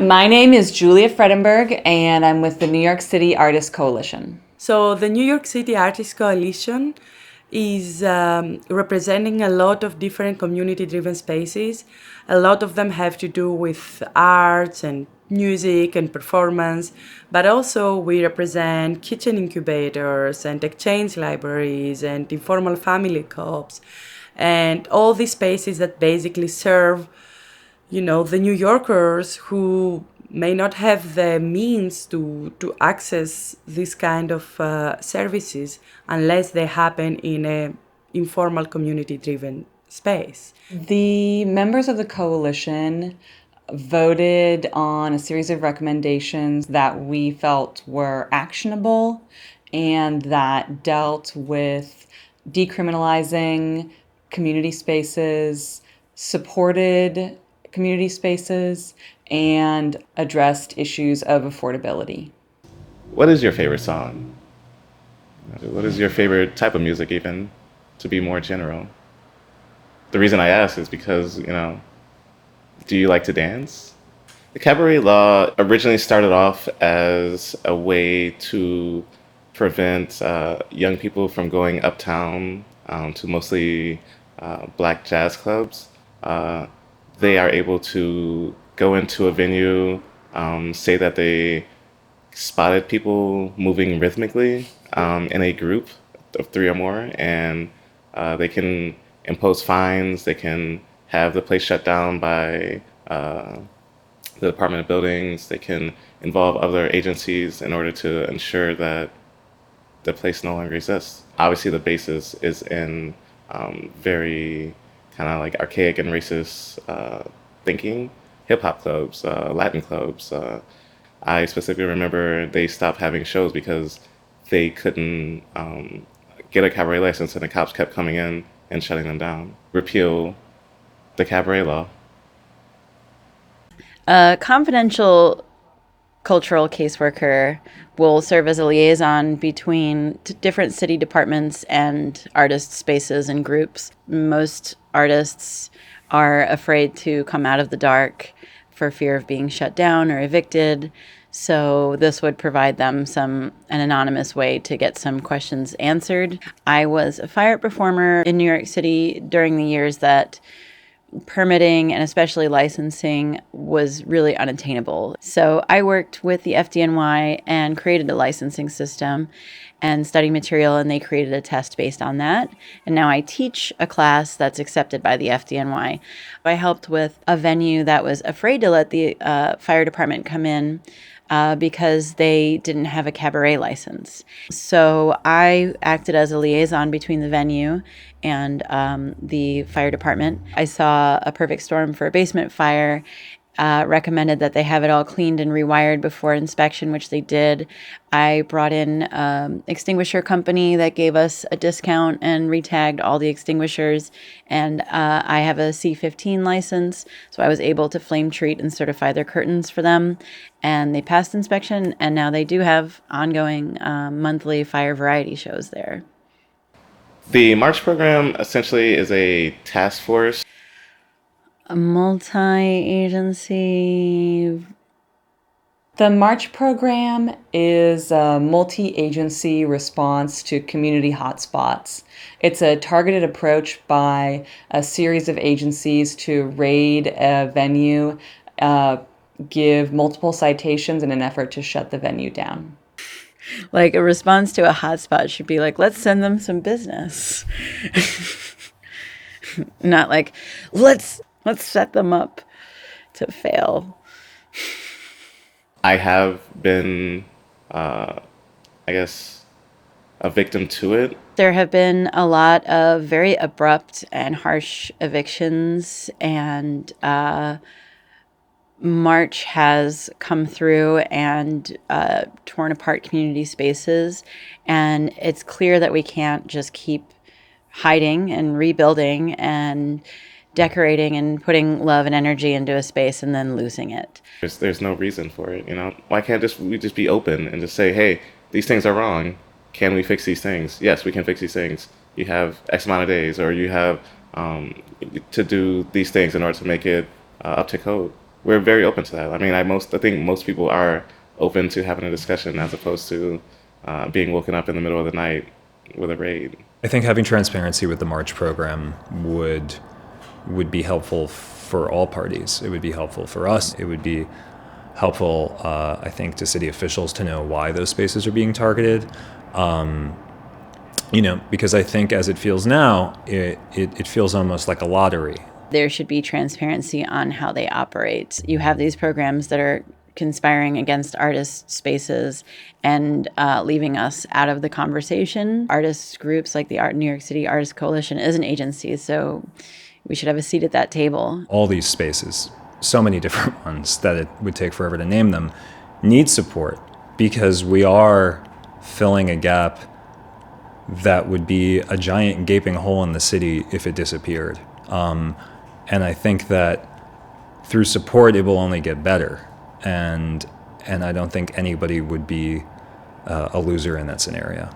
My name is Julia Fredenberg, and I'm with the New York City Artists Coalition. So the New York City Artists Coalition is representing a lot of different community-driven spaces. A lot of them have to do with arts and music and performance, but also we represent kitchen incubators and exchange libraries and informal family co-ops and all these spaces that basically serve, the New Yorkers who may not have the means to access this kind of services unless they happen in a informal community-driven space. The members of the coalition voted on a series of recommendations that we felt were actionable and that dealt with decriminalizing community spaces, supported community spaces, and addressed issues of affordability. What is your favorite song? What is your favorite type of music, even, to be more general? The reason I ask is because, do you like to dance? The cabaret law originally started off as a way to prevent young people from going uptown to mostly black jazz clubs. They are able to go into a venue, say that they spotted people moving rhythmically in a group of 3 or more, and they can impose fines. They can have the place shut down by the Department of Buildings. They can involve other agencies in order to ensure that the place no longer exists. Obviously, the basis is in very kind of like archaic and racist thinking. Hip-hop clubs, Latin clubs. I specifically remember they stopped having shows because they couldn't get a cabaret license, and the cops kept coming in and shutting them down. Repeal the Cabaret Law. A confidential cultural caseworker will serve as a liaison between different city departments and artist spaces and groups. Most artists are afraid to come out of the dark for fear of being shut down or evicted. So this would provide them an anonymous way to get some questions answered. I was a fire art performer in New York City during the years that permitting and especially licensing was really unattainable. So I worked with the FDNY and created a licensing system and study material, and they created a test based on that. And now I teach a class that's accepted by the FDNY. I helped with a venue that was afraid to let the fire department come in because they didn't have a cabaret license. So I acted as a liaison between the venue and the fire department. I saw a perfect storm for a basement fire, recommended that they have it all cleaned and rewired before inspection, which they did. I brought in extinguisher company that gave us a discount and retagged all the extinguishers. And I have a C15 license, so I was able to flame treat and certify their curtains for them. And they passed inspection, and now they do have ongoing monthly fire variety shows there. The March program essentially is a task force. A multi-agency. The March program is a multi-agency response to community hotspots. It's a targeted approach by a series of agencies to raid a venue, give multiple citations in an effort to shut the venue down. Like a response to a hotspot should be like, let's send them some business. Not like, let's set them up to fail. I have been, a victim to it. There have been a lot of very abrupt and harsh evictions, and March has come through and torn apart community spaces, and it's clear that we can't just keep hiding and rebuilding and decorating and putting love and energy into a space and then losing it. There's no reason for it, Why can't we just be open and just say, hey, these things are wrong. Can we fix these things? Yes, we can fix these things. You have X amount of days, or you have to do these things in order to make it up to code. we're very open to that. I mean, I think most people are open to having a discussion as opposed to being woken up in the middle of the night with a raid. I think having transparency with the March program would be helpful for all parties. It would be helpful for us. It would be helpful, I think, to city officials to know why those spaces are being targeted. Because I think as it feels now, it feels almost like a lottery. There should be transparency on how they operate. You have these programs that are conspiring against artist spaces and leaving us out of the conversation. Artist groups like the New York City Artists Coalition is an agency, so we should have a seat at that table. All these spaces, so many different ones that it would take forever to name them, need support because we are filling a gap that would be a giant gaping hole in the city if it disappeared. And I think that through support, it will only get better. And I don't think anybody would be a loser in that scenario.